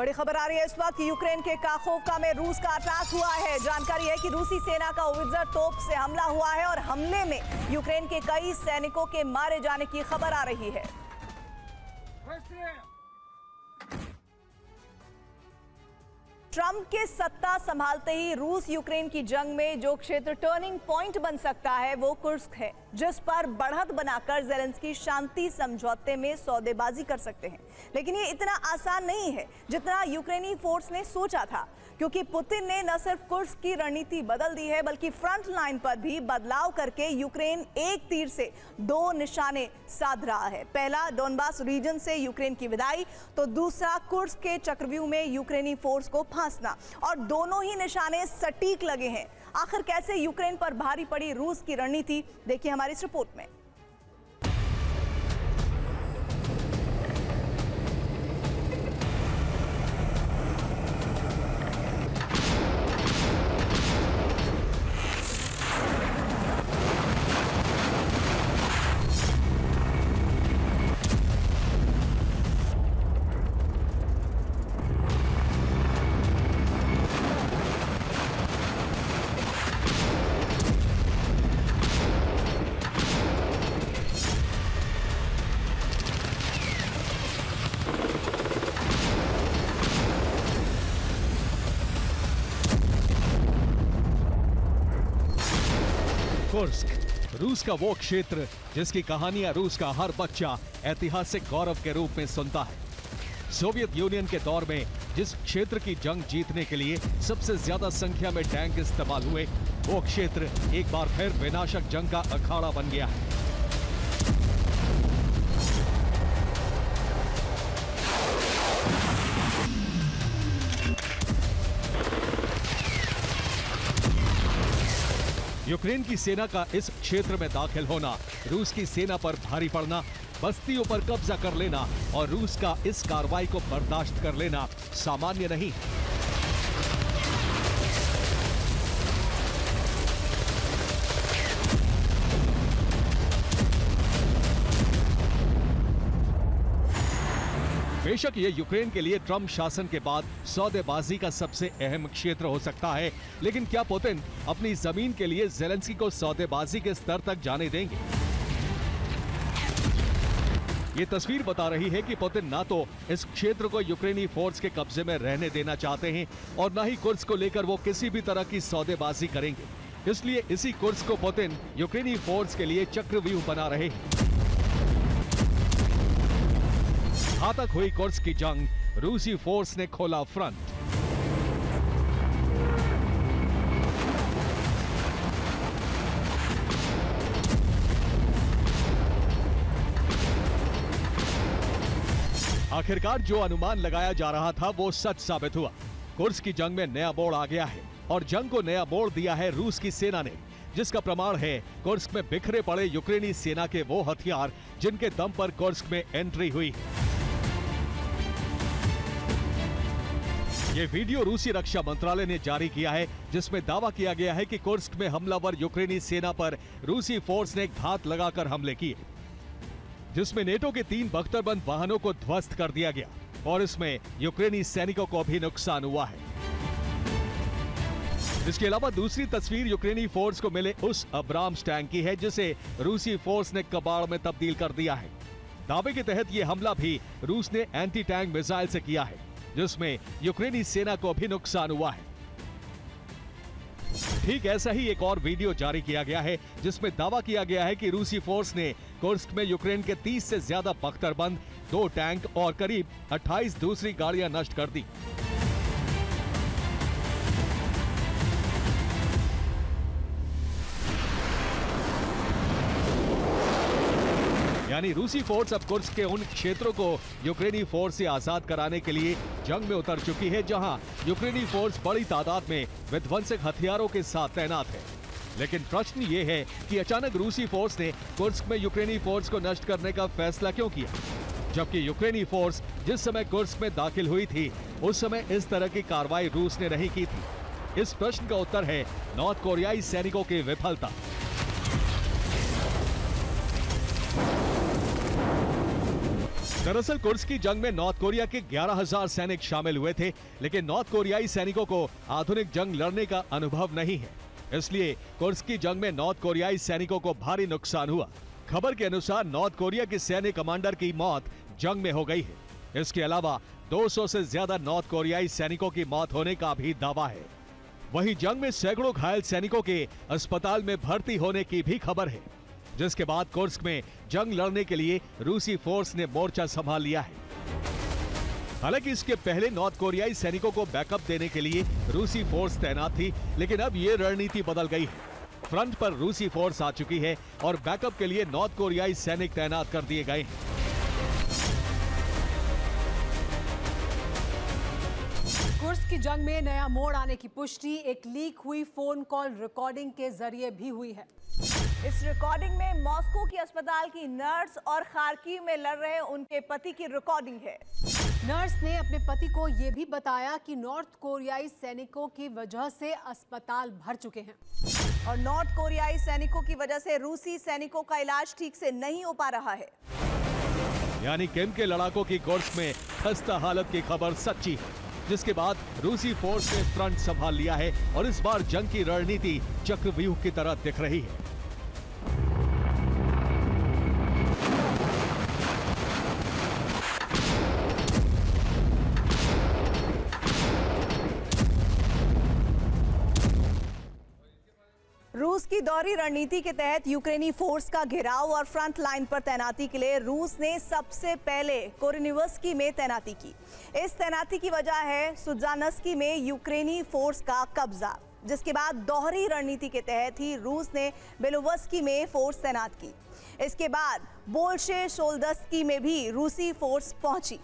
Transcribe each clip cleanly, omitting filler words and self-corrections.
बड़ी खबर आ रही है इस वक्त कि यूक्रेन के काखोवका में रूस का अटैक हुआ है। जानकारी है कि रूसी सेना का होवित्जर तोप से हमला हुआ है और हमले में यूक्रेन के कई सैनिकों के मारे जाने की खबर आ रही है। ट्रंप के सत्ता संभालते ही रूस यूक्रेन की जंग में जो क्षेत्र टर्निंग पॉइंट बन सकता है वो कुर्स्क है, जिस पर बढ़त बनाकर ज़ेलेंस्की शांति समझौते में सौदेबाजी कर सकते हैं। लेकिन ये इतना आसान नहीं है जितना यूक्रेनी फोर्स ने सोचा था, क्योंकि पुतिन ने न सिर्फ कुर्स्क की रणनीति बदल दी है बल्कि फ्रंट लाइन पर भी बदलाव करके यूक्रेन एक तीर से दो निशाने साध रहा है। पहला डोनबास रीजन से यूक्रेन की विदाई, तो दूसरा कुर्स्क के चक्रव्यूह में यूक्रेनी फोर्स को फांसना, और दोनों ही निशाने सटीक लगे हैं। आखिर कैसे यूक्रेन पर भारी पड़ी रूस की रणनीति, देखिए हमारी इस रिपोर्ट में। कुर्स्क, रूस का वो क्षेत्र जिसकी कहानियां रूस का हर बच्चा ऐतिहासिक गौरव के रूप में सुनता है। सोवियत यूनियन के दौर में जिस क्षेत्र की जंग जीतने के लिए सबसे ज्यादा संख्या में टैंक इस्तेमाल हुए, वो क्षेत्र एक बार फिर विनाशक जंग का अखाड़ा बन गया है। यूक्रेन की सेना का इस क्षेत्र में दाखिल होना, रूस की सेना पर भारी पड़ना, बस्तियों पर कब्जा कर लेना और रूस का इस कार्रवाई को बर्दाश्त कर लेना सामान्य नहीं। बेशक ये यूक्रेन के लिए ट्रंप शासन के बाद सौदेबाजी का सबसे अहम क्षेत्र हो सकता है, लेकिन क्या पुतिन अपनी जमीन के लिए ज़ेलेंस्की को सौदेबाजी के स्तर तक जाने देंगे? ये तस्वीर बता रही है कि पुतिन ना तो इस क्षेत्र को यूक्रेनी फोर्स के कब्जे में रहने देना चाहते हैं और न ही कुर्स्क को लेकर वो किसी भी तरह की सौदेबाजी करेंगे। इसलिए इसी कुर्स्क को पुतिन यूक्रेनी फोर्स के लिए चक्रव्यूह बना रहे हैं। घातक हुई कुर्स्क की जंग, रूसी फोर्स ने खोला फ्रंट। आखिरकार जो अनुमान लगाया जा रहा था वो सच साबित हुआ। कुर्स्क की जंग में नया मोड़ आ गया है और जंग को नया मोड़ दिया है रूस की सेना ने, जिसका प्रमाण है कुर्स्क में बिखरे पड़े यूक्रेनी सेना के वो हथियार जिनके दम पर कुर्स्क में एंट्री हुई। ये वीडियो रूसी रक्षा मंत्रालय ने जारी किया है, जिसमें दावा किया गया है कि कुर्स्क में हमलावर यूक्रेनी सेना पर रूसी फोर्स ने घात लगाकर हमले किए, जिसमें नेटो के 3 बख्तरबंद वाहनों को ध्वस्त कर दिया गया और इसमें यूक्रेनी सैनिकों को भी नुकसान हुआ है। इसके अलावा दूसरी तस्वीर यूक्रेनी फोर्स को मिले उस अब्राम्स टैंक की है, जिसे रूसी फोर्स ने कबाड़ में तब्दील कर दिया है। दावे के तहत यह हमला भी रूस ने एंटी टैंक मिसाइल से किया है, जिसमें यूक्रेनी सेना को भी नुकसान हुआ है। ठीक ऐसा ही एक और वीडियो जारी किया गया है, जिसमें दावा किया गया है कि रूसी फोर्स ने कुर्स्क में यूक्रेन के 30 से ज्यादा बख्तरबंद, 2 टैंक और करीब 28 दूसरी गाड़ियां नष्ट कर दी। यानी रूसी फोर्स अब कुर्स्क के उन क्षेत्रों को यूक्रेनी फोर्स से आजाद कराने के लिए जंग में उतर चुकी है, जहां यूक्रेनी फोर्स बड़ी तादाद में विध्वंसक हथियारों के साथ तैनात है। लेकिन प्रश्न ये है कि अचानक रूसी फोर्स ने कुर्स्क में यूक्रेनी फोर्स को नष्ट करने का फैसला क्यों किया, जबकि यूक्रेनी फोर्स जिस समय कुर्स्क में दाखिल हुई थी उस समय इस तरह की कार्रवाई रूस ने नहीं की थी। इस प्रश्न का उत्तर है नॉर्थ कोरियाई सैनिकों की विफलता। दरअसल कुर्स्क की जंग में नॉर्थ कोरिया के 11,000 सैनिक शामिल हुए थे, लेकिन नॉर्थ कोरियाई सैनिकों को आधुनिक जंग लड़ने का अनुभव नहीं है। इसलिए कुर्स्क की जंग में नॉर्थ कोरियाई सैनिकों को भारी नुकसान हुआ। खबर के अनुसार नॉर्थ कोरिया के सैन्य कमांडर की मौत जंग में हो गई है। इसके अलावा 200 से ज्यादा नॉर्थ कोरियाई सैनिकों की मौत होने का भी दावा है। वहीं जंग में सैकड़ों घायल सैनिकों के अस्पताल में भर्ती होने की भी खबर है, जिसके बाद कुर्स्क में जंग लड़ने के लिए रूसी फोर्स ने मोर्चा संभाल लिया है। हालांकि इसके पहले नॉर्थ कोरियाई सैनिकों को बैकअप देने के लिए रूसी फोर्स तैनात थी, लेकिन अब ये रणनीति बदल गई है। फ्रंट पर रूसी फोर्स आ चुकी है और बैकअप के लिए नॉर्थ कोरियाई सैनिक तैनात कर दिए गए हैं। कुर्स्क की जंग में नया मोड़ आने की पुष्टि एक लीक हुई फोन कॉल रिकॉर्डिंग के जरिए भी हुई है। इस रिकॉर्डिंग में मॉस्को की अस्पताल की नर्स और खार्किव में लड़ रहे उनके पति की रिकॉर्डिंग है। नर्स ने अपने पति को यह भी बताया कि नॉर्थ कोरियाई सैनिकों की वजह से अस्पताल भर चुके हैं और नॉर्थ कोरियाई सैनिकों की वजह से रूसी सैनिकों का इलाज ठीक से नहीं हो पा रहा है। यानी किम के लड़ाकों की कुर्स्क में खस्ता हालत की खबर सच्ची है, जिसके बाद रूसी फोर्स ने फ्रंट संभाल लिया है और इस बार जंग की रणनीति चक्रव्यूह की तरह दिख रही है। रूस की दोहरी रणनीति के तहत यूक्रेनी फोर्स का घेराव और फ्रंट लाइन पर तैनाती के लिए रूस ने सबसे पहले कोरोनिवस्की में तैनाती की। इस तैनाती की वजह है सुजानस्की में यूक्रेनी फोर्स का कब्जा, जिसके बाद दोहरी रणनीति के तहत ही रूस ने बेलोवस्की में फोर्स तैनात की। इसके बाद बोल्शे शोल्दस्की में भी रूसी फोर्स पहुंची।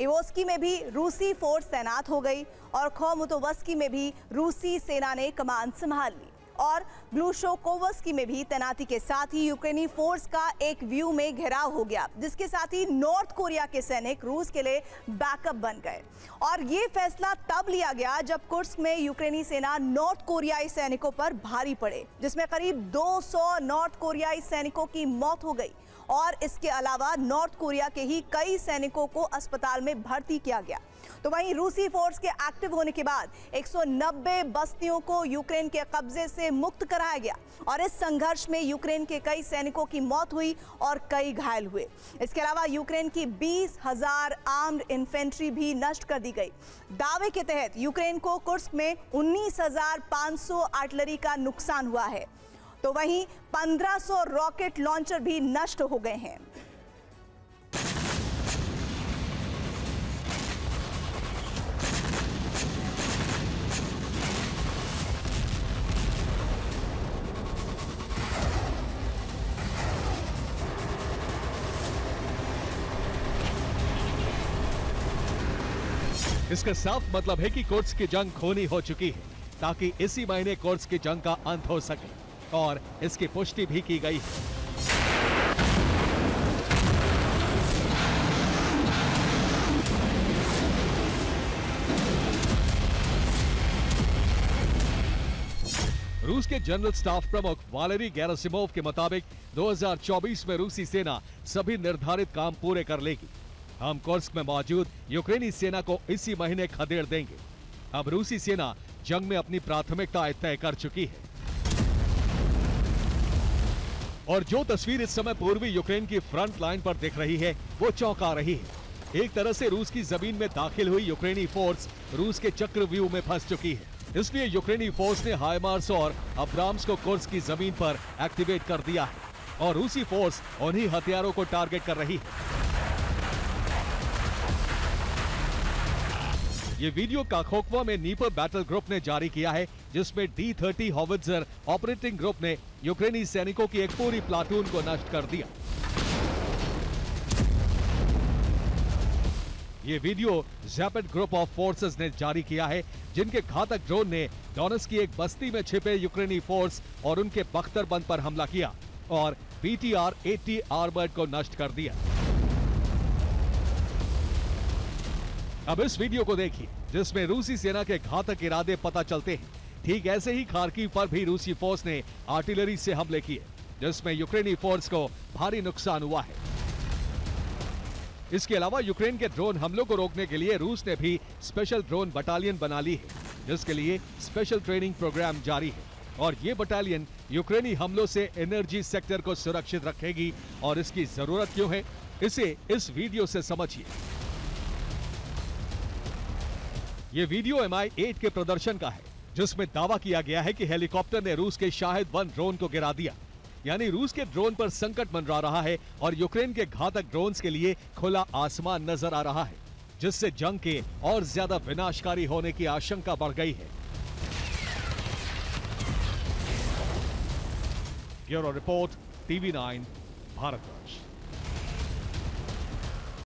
इवोस्की में भी रूसी फोर्स तैनात हो गई और खोमुतोवस्की में भी रूसी सेना ने कमान संभाल ली और ग्लूशोकोवस्की में भी तैनाती के साथ ही यूक्रेनी फोर्स का एक व्यू में घेराव हो गया, जिसके साथ ही नॉर्थ कोरिया के सैनिक रूस के लिए बैकअप बन गए। और ये फैसला तब लिया गया जब कुर्स्क में यूक्रेनी सेना नॉर्थ कोरियाई सैनिकों पर भारी पड़े, जिसमें करीब 200 नॉर्थ कोरियाई सैनिकों की मौत हो गई और इसके अलावा नॉर्थ कोरिया के ही कई सैनिकों को अस्पताल में भर्ती किया गया। तो वहीं रूसी फोर्स के एक्टिव होने के बाद 190 बस्तियों को यूक्रेन के कब्जे से मुक्त कराया गया और इस संघर्ष में यूक्रेन के कई सैनिकों की मौत हुई और कई घायल हुए। इसके अलावा यूक्रेन की 20,000 आर्म्ड इन्फेंट्री भी नष्ट कर दी गई। दावे के तहत यूक्रेन को कुर्स्क में 19,500 आर्टिलरी का नुकसान हुआ है, तो वहीं 1500 रॉकेट लॉन्चर भी नष्ट हो गए हैं। इसका साफ मतलब है कि कुर्स्क की जंग खोनी हो चुकी है, ताकि इसी महीने कुर्स्क की जंग का अंत हो सके और इसकी पुष्टि भी की गई है। रूस के जनरल स्टाफ प्रमुख वालेरी गेरासिमोव के मुताबिक 2024 में रूसी सेना सभी निर्धारित काम पूरे कर लेगी। हम कुर्स्क में मौजूद यूक्रेनी सेना को इसी महीने खदेड़ देंगे। अब रूसी सेना जंग में अपनी प्राथमिकताएं तय कर चुकी है और जो तस्वीर इस समय पूर्वी यूक्रेन की फ्रंट लाइन पर दिख रही है वो चौंका रही है। एक तरह से रूस की जमीन में दाखिल हुई यूक्रेनी फोर्स रूस के चक्रव्यूह में फंस चुकी है। इसलिए यूक्रेनी फोर्स ने हाइमार्स और अब्राम्स को कुर्स्क की जमीन पर एक्टिवेट कर दिया है और रूसी फोर्स उन्हीं हथियारों को टारगेट कर रही है। ये वीडियो काखोकवा में नीपर बैटल ग्रुप ने जारी किया है, जिसमें D-30 हॉवित्जर ऑपरेटिंग ग्रुप ने यूक्रेनी सैनिकों की एक पूरी प्लाटून को नष्ट कर दिया। ये वीडियो ज़ैपेट ग्रुप ऑफ फोर्सेस ने जारी किया है, जिनके घातक ड्रोन ने डोनेट्स्क की एक बस्ती में छिपे यूक्रेनी फोर्स और उनके बख्तरबंद पर हमला किया और PTR-80 आर्मर्ड को नष्ट कर दिया। अब इस वीडियो को देखिए, जिसमें रूसी सेना के घातक इरादे पता चलते हैं। ठीक ऐसे ही खार्किव पर भी रूसी फोर्स ने आर्टिलरी से हमले किए, जिसमें यूक्रेनी फोर्स को भारी नुकसान हुआ है। इसके अलावा यूक्रेन के ड्रोन हमलों को रोकने के लिए रूस ने भी स्पेशल ड्रोन बटालियन बना ली है, जिसके लिए स्पेशल ट्रेनिंग प्रोग्राम जारी है। और ये बटालियन यूक्रेनी हमलों से एनर्जी सेक्टर को सुरक्षित रखेगी। और इसकी जरूरत क्यों है, इसे इस वीडियो से समझिए। ये वीडियो MI8 के प्रदर्शन का है, जिसमें दावा किया गया है कि हेलीकॉप्टर ने रूस के शाहिद-1 ड्रोन को गिरा दिया। यानी रूस के ड्रोन पर संकट मंडरा रहा है और यूक्रेन के घातक ड्रोन्स के लिए खुला आसमान नजर आ रहा है, जिससे जंग के और ज्यादा विनाशकारी होने की आशंका बढ़ गई है। Bureau report, TV9, Bharatvarsh.